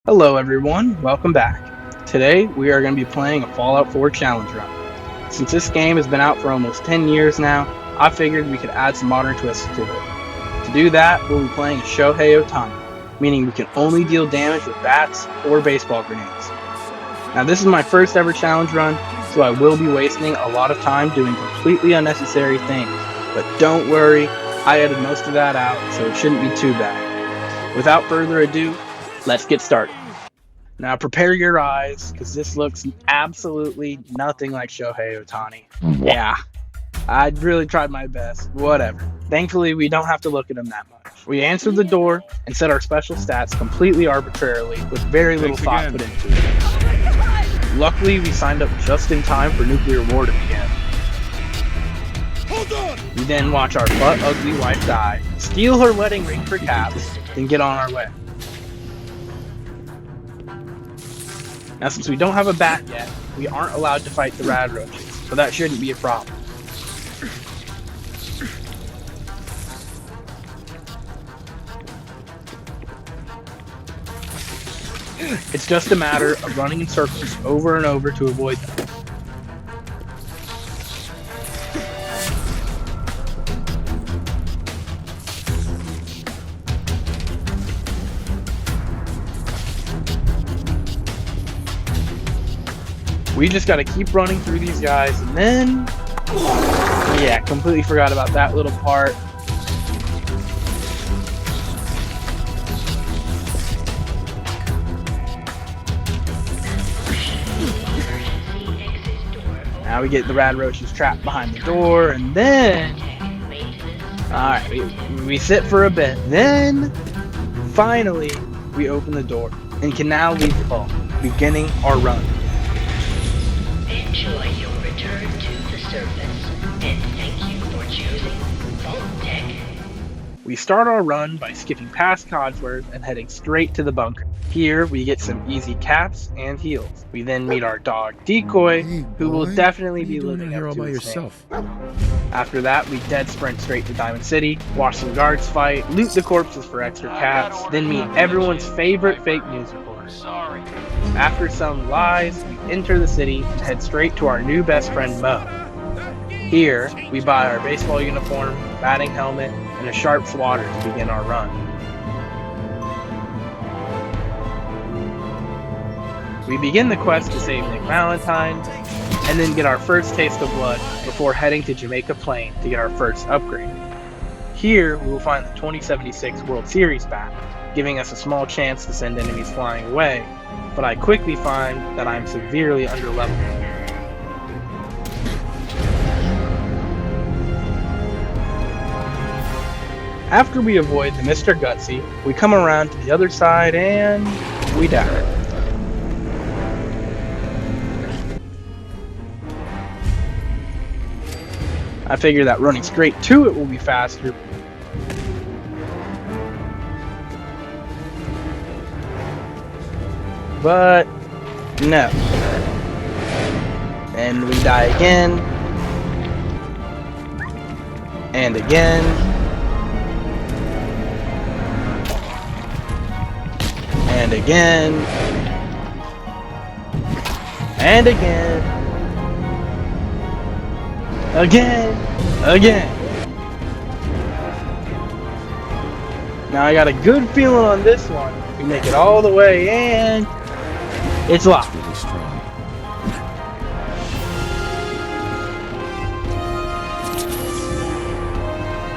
Hello everyone, welcome back. Today we are going to be playing a Fallout 4 challenge run. Since this game has been out for almost 10 years now, I figured we could add some modern twists to it. To do that, we'll be playing a Shohei Ohtani, meaning we can only deal damage with bats or baseball grenades. Now this is my first ever challenge run, so I will be wasting a lot of time doing completely unnecessary things. But don't worry, I edited most of that out, so it shouldn't be too bad. Without further ado, let's get started. Now prepare your eyes, because this looks absolutely nothing like Shohei Ohtani. Yeah, I really tried my best. Whatever. Thankfully, we don't have to look at him that much. We answered the door and set our special stats completely arbitrarily with very little thought put into it. Luckily, we signed up just in time for nuclear war to begin. Hold on! We then watch our butt-ugly wife die, steal her wedding ring for caps, then get on our way. Now, since we don't have a bat yet, we aren't allowed to fight the rad roaches, so that shouldn't be a problem. It's just a matter of running in circles over and over to avoid them. We just gotta keep running through these guys, and then... yeah, completely forgot about that little part. Now we get the rad roaches trapped behind the door, and then... alright, we sit for a bit. Then, finally, we open the door, and can now leave the vault, beginning our run. Enjoy your return to the surface, and thank you for choosing Vault Tech. We start our run by skipping past Codsworth and heading straight to the bunker. Here, we get some easy caps and heals. We then meet our dog, Decoy, who will definitely be living up to his name. After that, we dead sprint straight to Diamond City, watch some guards fight, loot the corpses for extra caps, then meet everyone's favorite fake news reporter. After some lies, we enter the city and head straight to our new best friend Mo. Here, we buy our baseball uniform, batting helmet, and a sharp swatter to begin our run. We begin the quest to save Nick Valentine, and then get our first taste of blood before heading to Jamaica Plain to get our first upgrade. Here, we will find the 2076 World Series bat, giving us a small chance to send enemies flying away, but I quickly find that I'm severely underleveled. After we avoid the Mr. Gutsy, we come around to the other side and we die. I figure that running straight to it will be faster. But no. And we die again. And again. And again. And again. Again. Now I got a good feeling on this one. We make it all the way and it's locked. Really strong.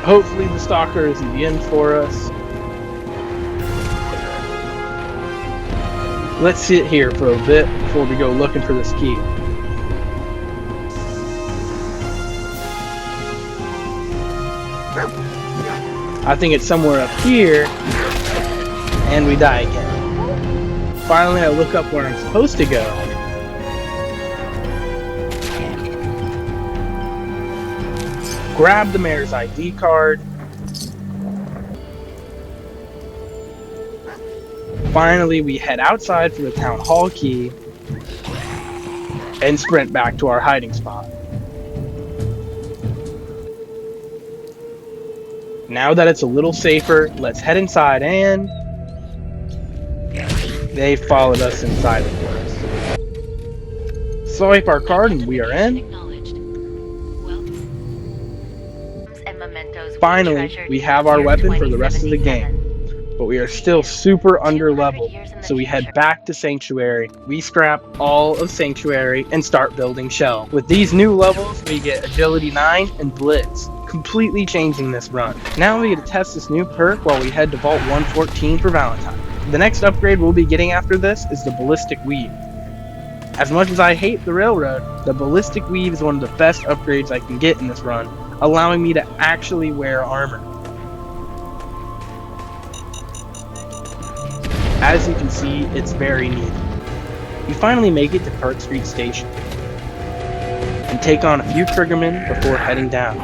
Hopefully the stalker is in the end for us. Let's sit here for a bit before we go looking for this key. I think it's somewhere up here, and we die again. Finally, I look up where I'm supposed to go. Grab the mayor's ID card. Finally, we head outside for the town hall key and sprint back to our hiding spot. Now that it's a little safer, let's head inside and... They followed us inside, of course. Swipe our card and we are in. Finally, we have our weapon for the rest of the game. But we are still super under leveled, so we head back to Sanctuary. We scrap all of Sanctuary and start building Shell. With these new levels, we get Agility 9 and Blitz, completely changing this run. Now we get to test this new perk while we head to Vault 114 for Valentine. The next upgrade we'll be getting after this is the Ballistic Weave. As much as I hate the Railroad, the Ballistic Weave is one of the best upgrades I can get in this run, allowing me to actually wear armor. As you can see, it's very neat. We finally make it to Park Street Station and take on a few triggermen before heading down.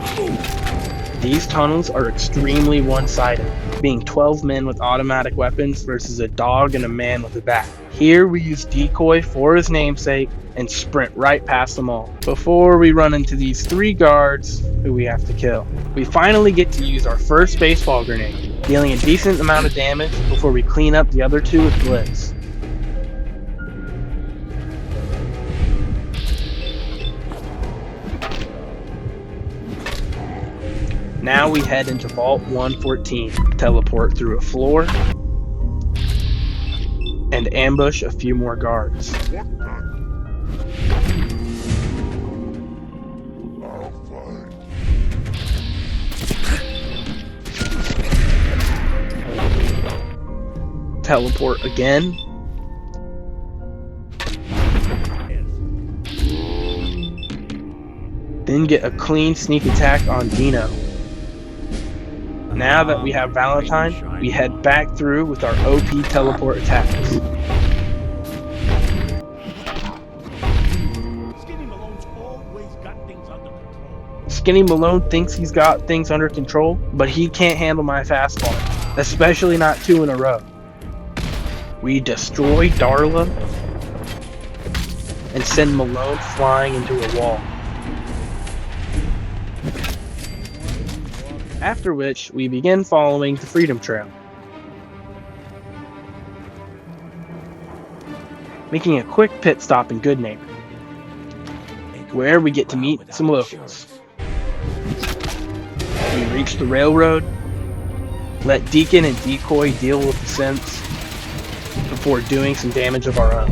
These tunnels are extremely one-sided, being 12 men with automatic weapons versus a dog and a man with a bat. Here we use Decoy for his namesake and sprint right past them all, before we run into these 3 guards who we have to kill. We finally get to use our first baseball grenade, dealing a decent amount of damage before we clean up the other 2 with Blitz. Now we head into Vault 114, teleport through a floor, and ambush a few more guards. Teleport again. Then get a clean sneak attack on Dino. Now that we have Valentine, we head back through with our OP teleport attacks. Skinny Malone thinks he's got things under control, but he can't handle my fastball, especially not 2 in a row. We destroy Darla and send Malone flying into a wall. After which, we begin following the Freedom Trail, making a quick pit stop in Good Neighbor, where we get to meet some locals. We reach the railroad, let Deacon and Decoy deal with the synths before doing some damage of our own.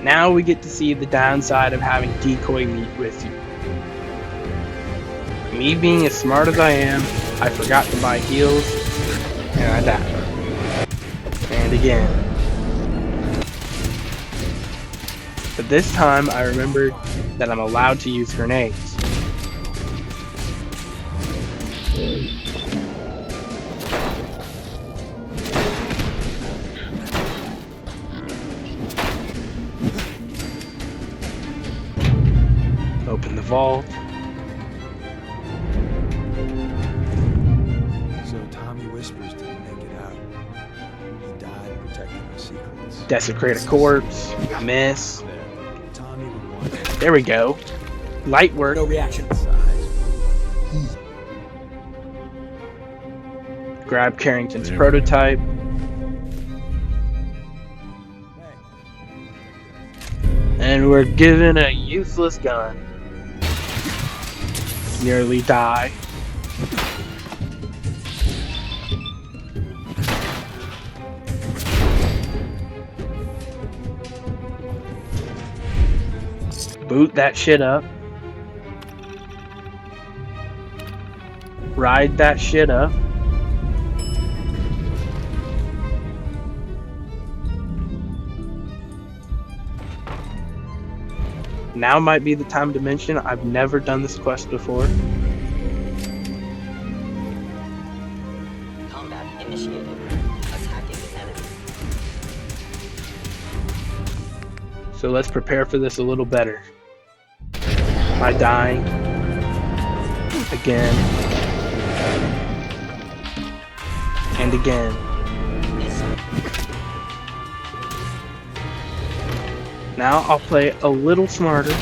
Now we get to see the downside of having Decoy meet with you. Me being as smart as I am, I forgot to buy heals, and I died. And again. But this time I remembered that I'm allowed to use grenades. Open the vault. So Tommy Whispers didn't make it out. He died protecting our secrets. Desecrate a corpse. Miss. Tommy would want There we go. Light work. no reaction. Grab Carrington's prototype. And we're given a useless gun. Nearly die. Boot that shit up. Ride that shit up. Now might be the time to mention I've never done this quest before. Combat initiated. Attacking enemy. So let's prepare for this a little better. Am I dying? Again. And again. Now I'll play a little smarter.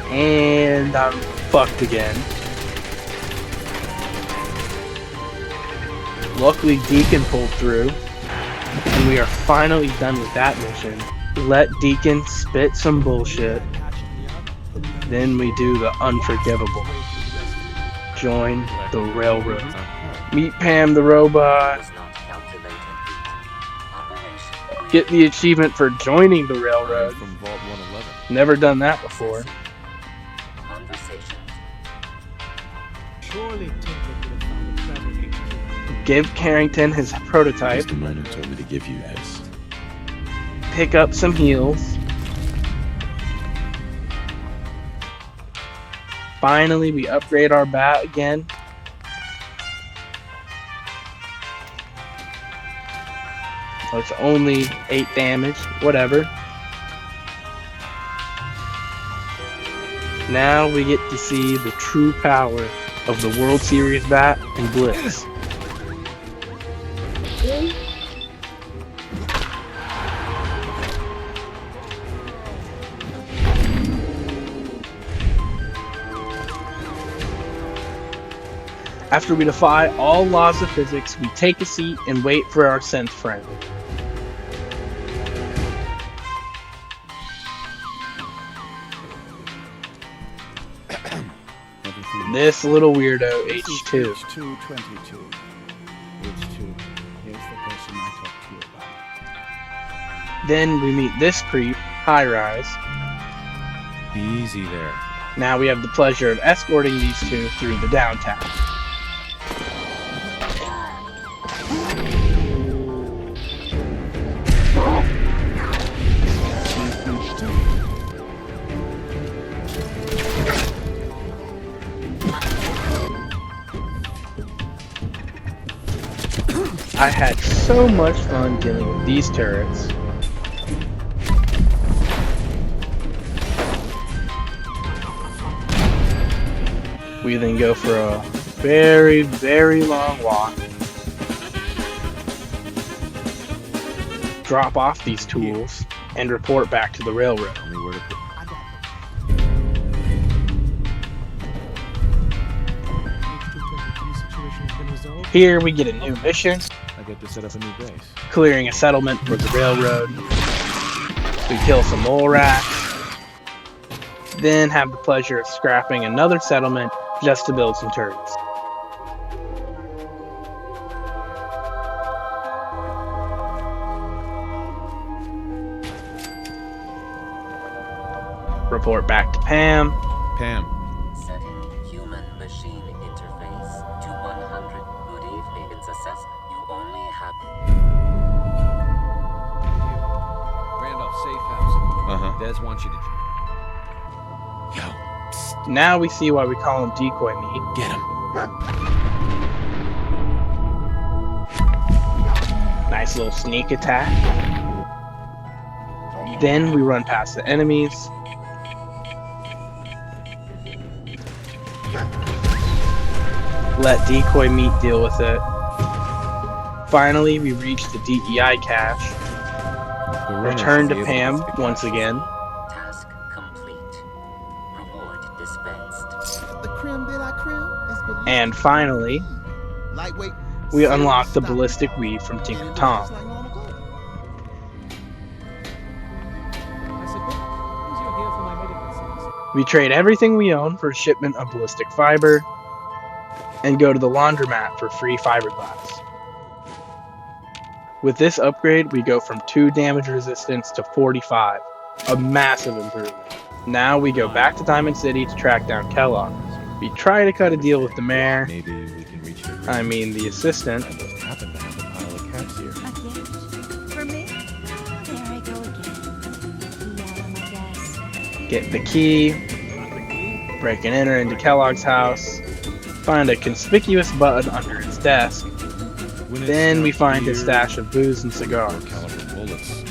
And I'm fucked again. Luckily Deacon pulled through, and we are finally done with that mission. Let Deacon spit some bullshit. Then we do the unforgivable. Join the railroad. Meet Pam the robot. Get the achievement for joining the railroad. From Vault 111. Never done that before. Give Carrington his prototype. Mr. Miner told me to give you this. Pick up some heals. Finally, we upgrade our bat again. So it's only 8 damage, whatever. Now we get to see the true power of the World Series bat and Blitz. After we defy all laws of physics, we take a seat and wait for our synth friend. This little weirdo, H2. H222. H2. Here's the person I talked to you about. Then we meet this creep, High Rise. Easy there. Now we have the pleasure of escorting these two through the downtown. I had so much fun dealing with these turrets. We then go for a very, very long walk. Drop off these tools and report back to the railroad. Tell me where to put. Here we get a new mission, I get to set up a new base. clearing a settlement for the railroad. We kill some mole rats. Then have the pleasure of scrapping another settlement just to build some turrets. Report back to Pam. Pam, Setting human-machine interface to 100. Good evening. It's assessment. You only have... Randolph, safe house. Uh-huh. Des wants you to... Yo, psst, Now we see why we call him Decoy Meat. get him. Nice little sneak attack. Then we run past the enemies. Let Decoy Meat deal with it. Finally, we reach the DEI cache. the runner Return to should be able Pam fix the once cache. again. Task complete. Reward dispensed. The creme de la creme is believed And finally, lightweight. we unlock the ballistic weave from Tinker Tom. I suppose you're here for my medical service. We trade everything we own for a shipment of ballistic fiber, and go to the laundromat for free fiberglass. With this upgrade, we go from 2 damage resistance to 45, a massive improvement. Now we go back to Diamond City to track down Kellogg. We try to cut a deal with the mayor, Maybe we can reach the I mean the assistant, I just happen to have a pile of caps here. A gift? For me? Oh, there I go again. Yeah, my guess. get the key, break and enter into Kellogg's house, find a conspicuous button under his desk, When it's then we not find his beer stash of booze and or cigars. caliber bullets,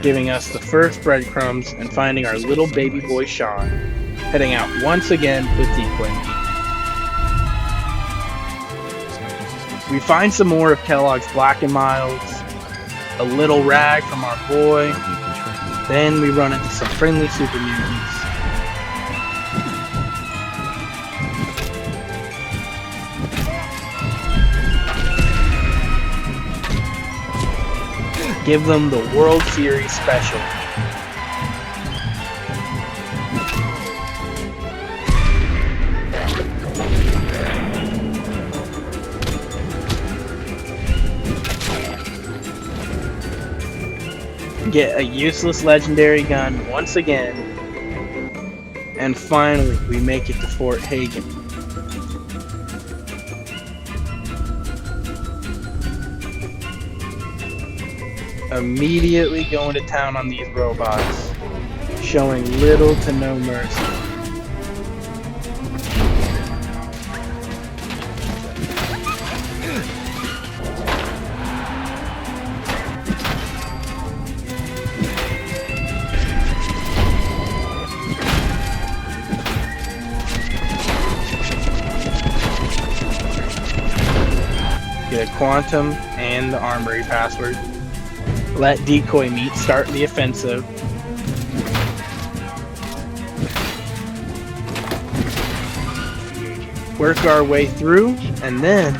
giving us the first breadcrumbs and finding our little baby boy Sean, heading out once again with decoy meat. We find some more of Kellogg's Black and Milds, a little rag from our boy, then we run into some friendly super mutants. Give them the World Series special. Get a useless legendary gun once again. And finally, we make it to Fort Hagen. Immediately going to town on these robots, showing little to no mercy. Get a quantum and the armory password. Let decoy meat start the offensive. Work our way through, and then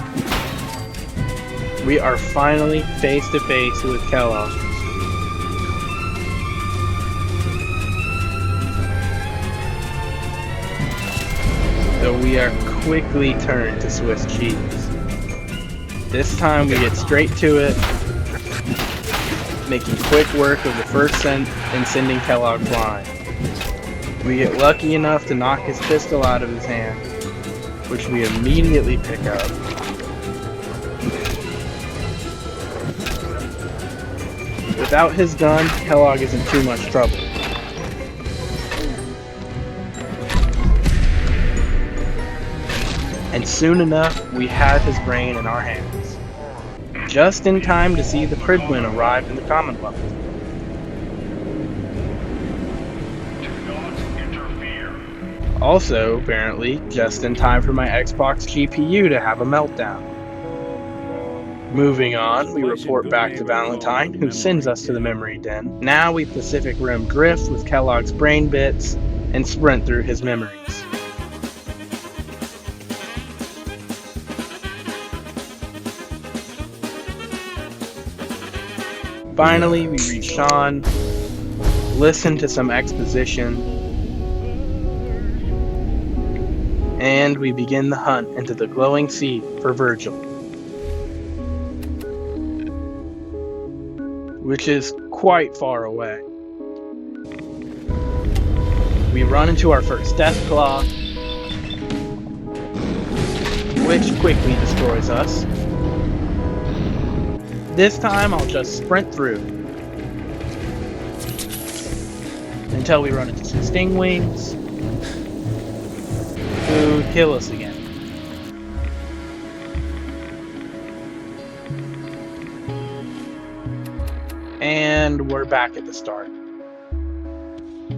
we are finally face to face with Kellogg. So we are quickly turned to Swiss cheese. This time we get straight to it, making quick work of the first scent and sending Kellogg flying. We get lucky enough to knock his pistol out of his hand, which we immediately pick up. Without his gun, Kellogg isn't too much trouble. And soon enough, we have his brain in our hands. Just in time to see the Pridwin arrive in the Commonwealth. Also, apparently, just in time for my Xbox GPU to have a meltdown. Moving on, we report back to Valentine, who sends us to the memory den. Now we Pacific Rim drift with Kellogg's brain bits and sprint through his memories. Finally, we reach Sean, listen to some exposition, and we begin the hunt into the glowing sea for Virgil, which is quite far away. We run into our first Deathclaw, which quickly destroys us. This time I'll just sprint through until we run into some Stingwings, who kill us again. And we're back at the start.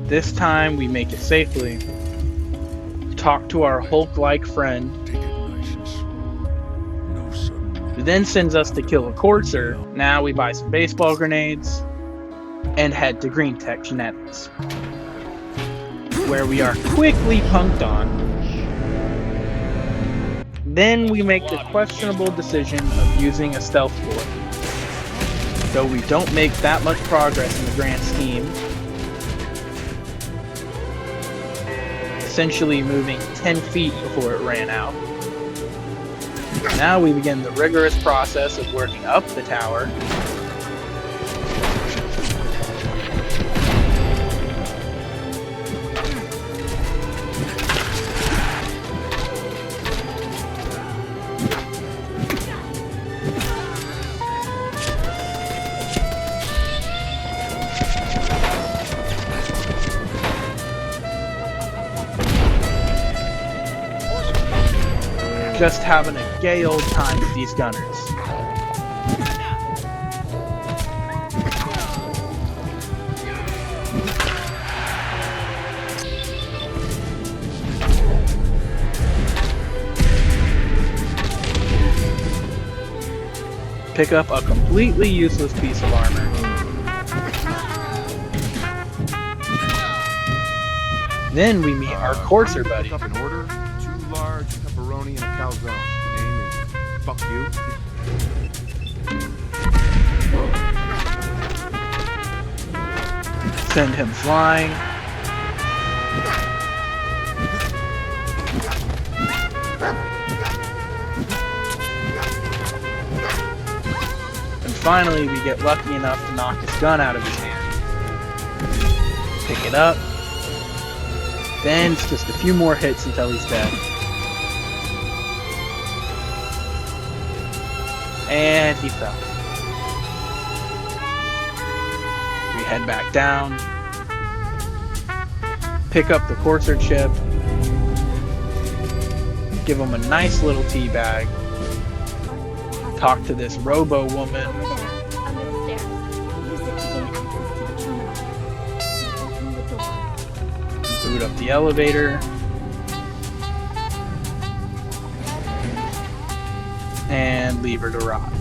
This time we make it safely, talk to our Hulk-like friend, who then sends us to kill a courser. Now we buy some baseball grenades and head to Green Tech Genetics, where we are quickly punked on. Then we make the questionable decision of using a stealth board. Though we don't make that much progress in the grand scheme, essentially moving 10 feet before it ran out. Now we begin the rigorous process of working up the tower. Just having a gay old time with these gunners. pick up a completely useless piece of armor. Then we meet our courser buddy. Up in order, 2 large pepperoni and a calzone. Name is Fuck You. Send him flying. And finally, we get lucky enough to knock his gun out of his hand. Pick it up. Then it's just a few more hits until he's dead. And he fell. We head back down. Pick up the courser chip. Give him a nice little tea bag. Talk to this robo woman. Over there, under the stairs. Use it to gain access to the terminal. Open the door. Boot up the elevator. And leave her to rot.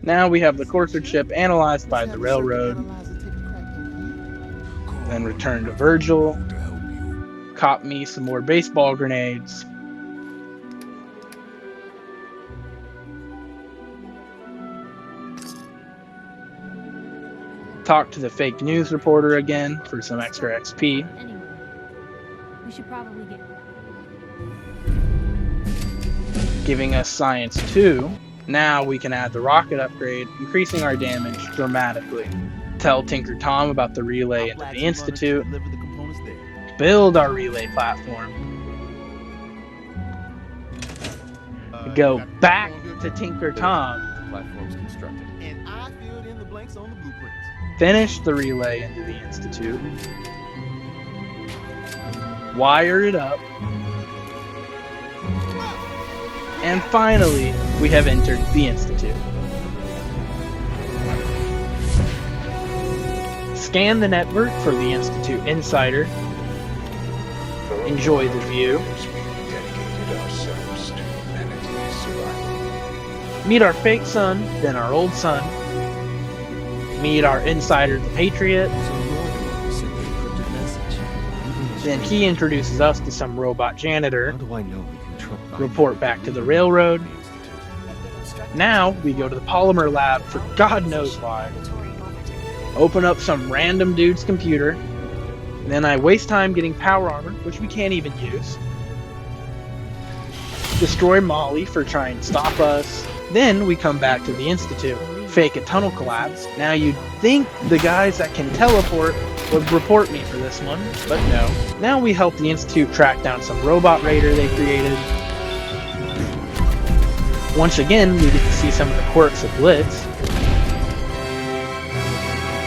Now we have the courser chip analyzed by the railroad. Then return to Virgil. Cop me some more baseball grenades. Talk to the fake news reporter again for some extra XP. Anyway, we should probably get... Giving us Science 2. Now we can add the rocket upgrade, increasing our damage dramatically. Tell Tinker Tom about the relay into the Institute. Build our relay platform. Go back to Tinker Tom. Platform's constructed. And I filled in the blanks on the blueprints. Finish the relay into the Institute. Wire it up. And finally, we have entered the Institute. Scan the network for the Institute Insider. Enjoy the view. Meet our fake son, then our old son. Meet our insider, the Patriot. Then he introduces us to some robot janitor. How do I know we can trust? Report back to the railroad. Now we go to the polymer lab for God knows why. Open up some random dude's computer. Then I waste time getting power armor, which we can't even use. Destroy Molly for trying to stop us. Then we come back to the Institute. Fake a tunnel collapse. Now you'd think the guys that can teleport would report me for this one, but no. Now we help the Institute track down some robot raider they created. Once again, we get to see some of the quirks of Blitz.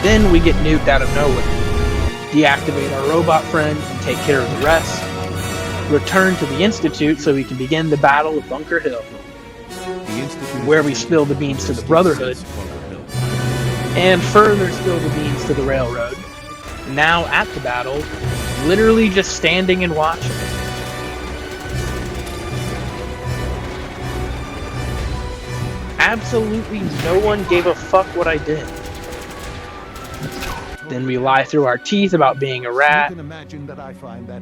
Then we get nuked out of nowhere. Deactivate our robot friend and take care of the rest. Return to the Institute so we can begin the Battle of Bunker Hill, where we spill the beans to the Brotherhood, and further spill the beans to the Railroad. Now at the battle, literally just standing and watching. Absolutely no one gave a fuck what I did. Then we lie through our teeth about being a rat,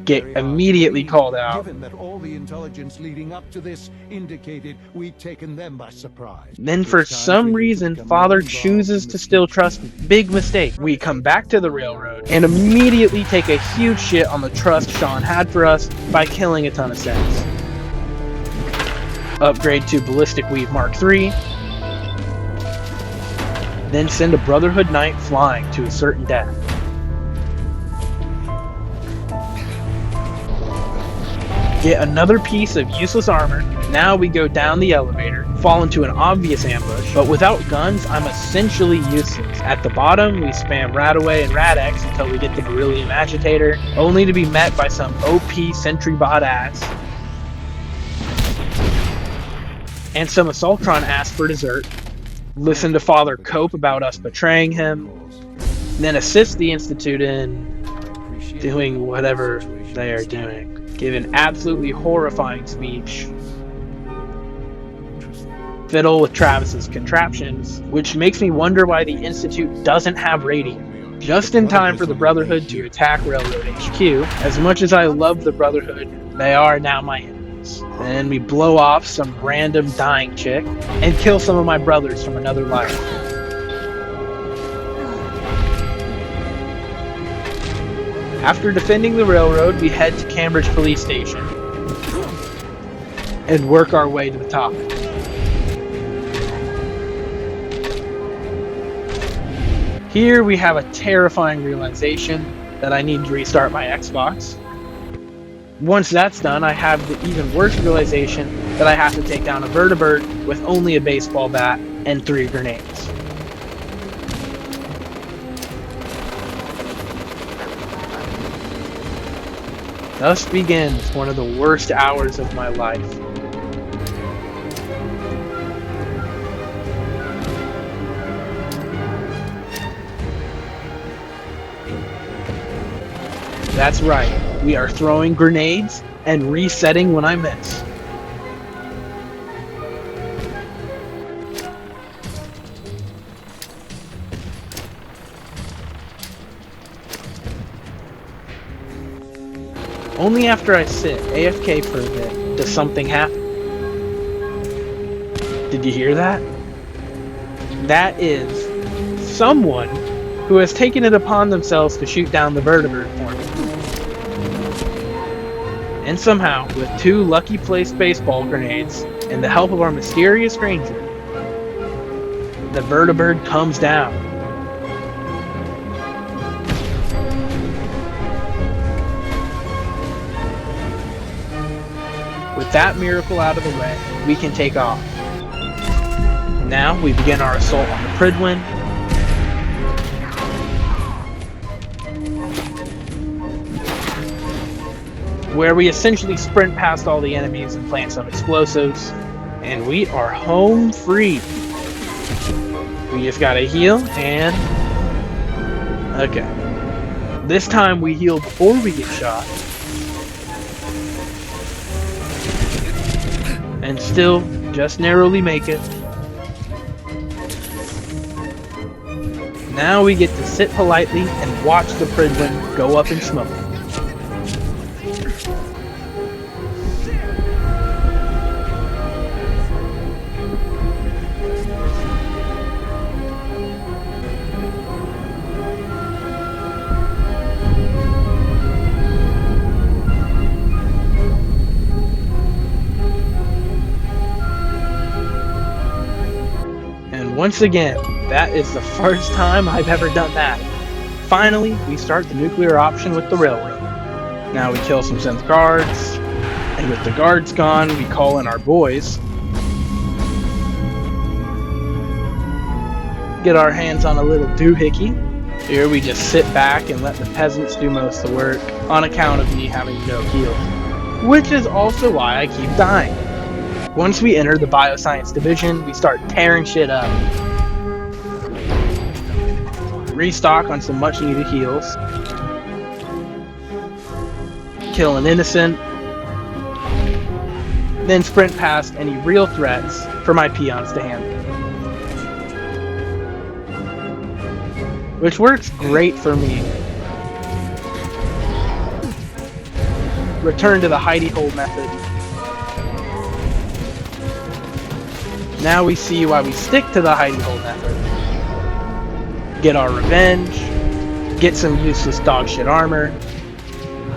get immediately called out. Given that all the intelligence leading up to this indicated we'd taken them by surprise. Then for some reason, Father chooses to still trust me. Big mistake. We come back to the railroad and immediately take a huge shit on the trust Sean had for us by killing a ton of sense. Upgrade to Ballistic Weave Mark III. Then send a Brotherhood Knight flying to a certain death. Get another piece of useless armor. Now we go down the elevator, fall into an obvious ambush, but without guns, I'm essentially useless. At the bottom, we spam Radaway and Radex until we get the Beryllium Agitator, only to be met by some OP Sentry Bot ass. And some Assaultron ass for dessert. Listen to Father cope about us betraying him, then assist the Institute in doing whatever they are doing. Give an absolutely horrifying speech. fiddle with Travis's contraptions, which makes me wonder why the Institute doesn't have radio. Just in time for the Brotherhood to attack Railroad HQ. As much as I love the Brotherhood, they are now my enemies. And we blow off some random dying chick and kill some of my brothers from another life. After defending the railroad, we head to Cambridge Police Station and work our way to the top. Here we have a terrifying realization that I need to restart my Xbox. Once that's done, I have the even worse realization that I have to take down a vertibird with only a baseball bat and 3 grenades. Thus begins one of the worst hours of my life. That's right, we are throwing grenades and resetting when I miss. Only after I sit AFK for a bit does something happen. Did you hear that? That is someone who has taken it upon themselves to shoot down the vertibird for me. And somehow, with 2 lucky placed baseball grenades and the help of our mysterious ranger, the vertibird comes down. With that miracle out of the way, we can take off. Now we begin our assault on the Pridwin. Where we essentially sprint past all the enemies and plant some explosives, and we are home free. We just gotta heal and... okay. This time we heal before we get shot. And still just narrowly make it. Now we get to sit politely and watch the Pridwin go up in smoke. Once again, that is the first time I've ever done that. Finally, we start the nuclear option with the railroad. Now we kill some synth guards, and with the guards gone, we call in our boys. Get our hands on a little doohickey. Here we just sit back and let the peasants do most of the work, on account of me having no heals. Which is also why I keep dying. Once we enter the Bioscience Division, we start tearing shit up. Restock on some much needed heals. Kill an innocent. Then sprint past any real threats for my peons to handle. Which works great for me. Return to the hidey hole method. Now we see why we stick to the hidey hole method. Get our revenge, get some useless dog shit armor.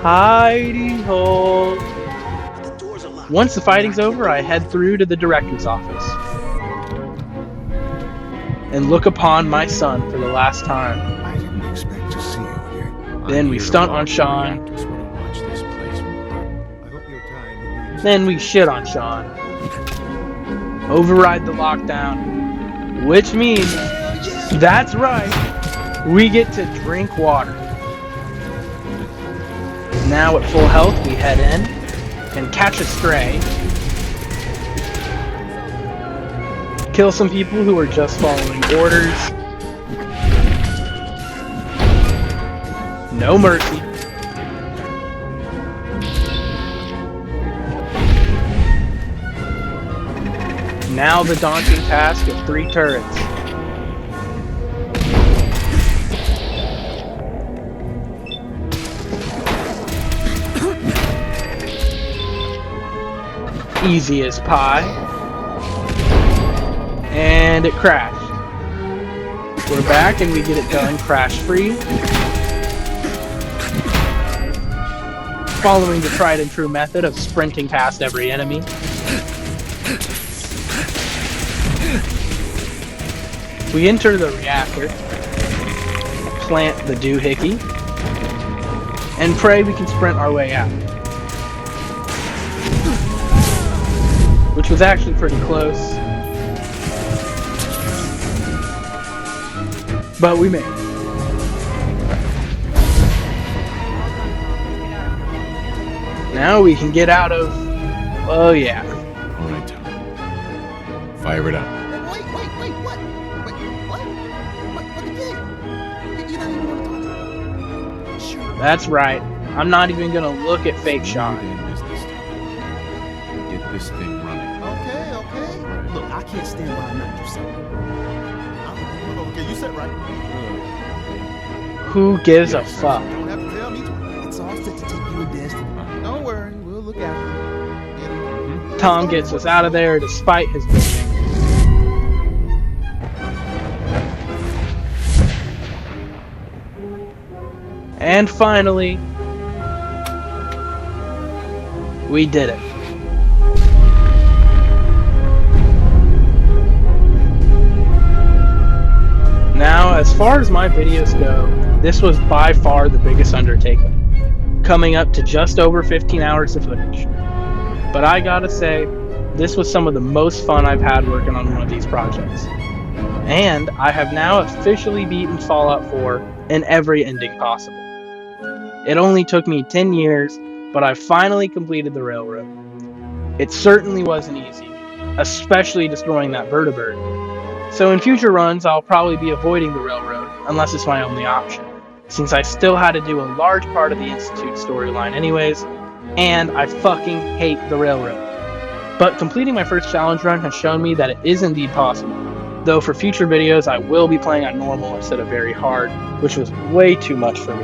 Hidey hole. Once the fighting's over, I head through to the director's office and look upon my son for the last time. I didn't expect to see you here. Then we stunt on Sean. Then we shit on Sean. Override the lockdown, which means, that's right, we get to drink water. Now at full health, we head in and catch a stray. Kill some people who are just following orders. No mercy. Now the daunting task of 3 turrets. Easy as pie. And it crashed. We're back and we get it done crash-free. Following the tried and true method of sprinting past every enemy. We enter the reactor, plant the doohickey, and pray we can sprint our way out. Which was actually pretty close. But we made it. Now we can get out of... Oh yeah. Alright, Tom. Fire it up. Wait, what? Wait, what? What again? You don't even want to talk to me. Sure. That's right. I'm not even gonna look at fake Sean. Damn business, Tom. Get this thing running. Okay. Look, I can't stand by not do something. Okay, you said right. Who gives a fuck? Don't have to tell me twice. It's all set to take you and Destiny. Don't worry, we'll look after you. Tom gets us out of there despite his bitching. And finally, we did it. Now, as far as my videos go, this was by far the biggest undertaking, coming up to just over 15 hours of footage. But I gotta say, this was some of the most fun I've had working on one of these projects. And I have now officially beaten Fallout 4 in every ending possible. It only took me 10 years, but I finally completed the railroad. It certainly wasn't easy, especially destroying that vertibird. So in future runs, I'll probably be avoiding the railroad, unless it's my only option, since I still had to do a large part of the Institute storyline anyways, and I fucking hate the railroad. But completing my first challenge run has shown me that it is indeed possible, though for future videos I will be playing on normal instead of very hard, which was way too much for me.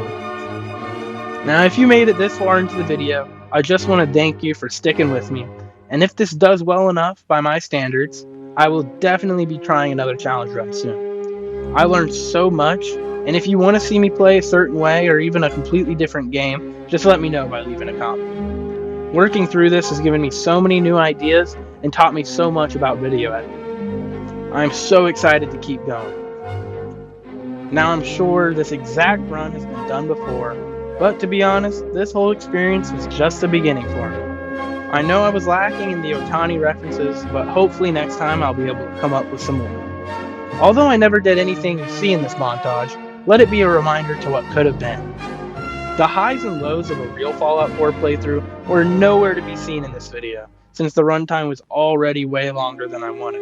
Now if you made it this far into the video, I just want to thank you for sticking with me, and if this does well enough by my standards, I will definitely be trying another challenge run soon. I learned so much, and if you want to see me play a certain way or even a completely different game, just let me know by leaving a comment. Working through this has given me so many new ideas and taught me so much about video editing. I'm so excited to keep going. Now I'm sure this exact run has been done before, but to be honest, this whole experience was just the beginning for me. I know I was lacking in the Ohtani references, but hopefully next time I'll be able to come up with some more. Although I never did anything you see in this montage, let it be a reminder to what could have been. The highs and lows of a real Fallout 4 playthrough were nowhere to be seen in this video, since the runtime was already way longer than I wanted.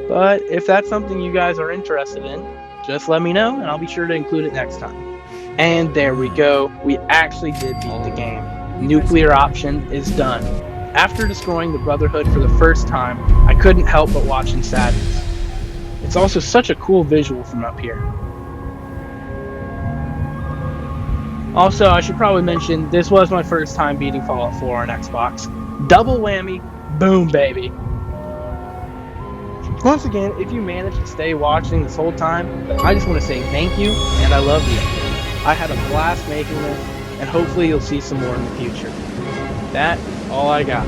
But if that's something you guys are interested in, just let me know and I'll be sure to include it next time. And there we go, we actually did beat the game. Nuclear option is done. After destroying the Brotherhood for the first time, I couldn't help but watch in sadness. It's also such a cool visual from up here. Also, I should probably mention, this was my first time beating Fallout 4 on Xbox. Double whammy, boom baby. Once again, if you managed to stay watching this whole time, I just want to say thank you, and I love you. I had a blast making this, and hopefully you'll see some more in the future. That's all I got.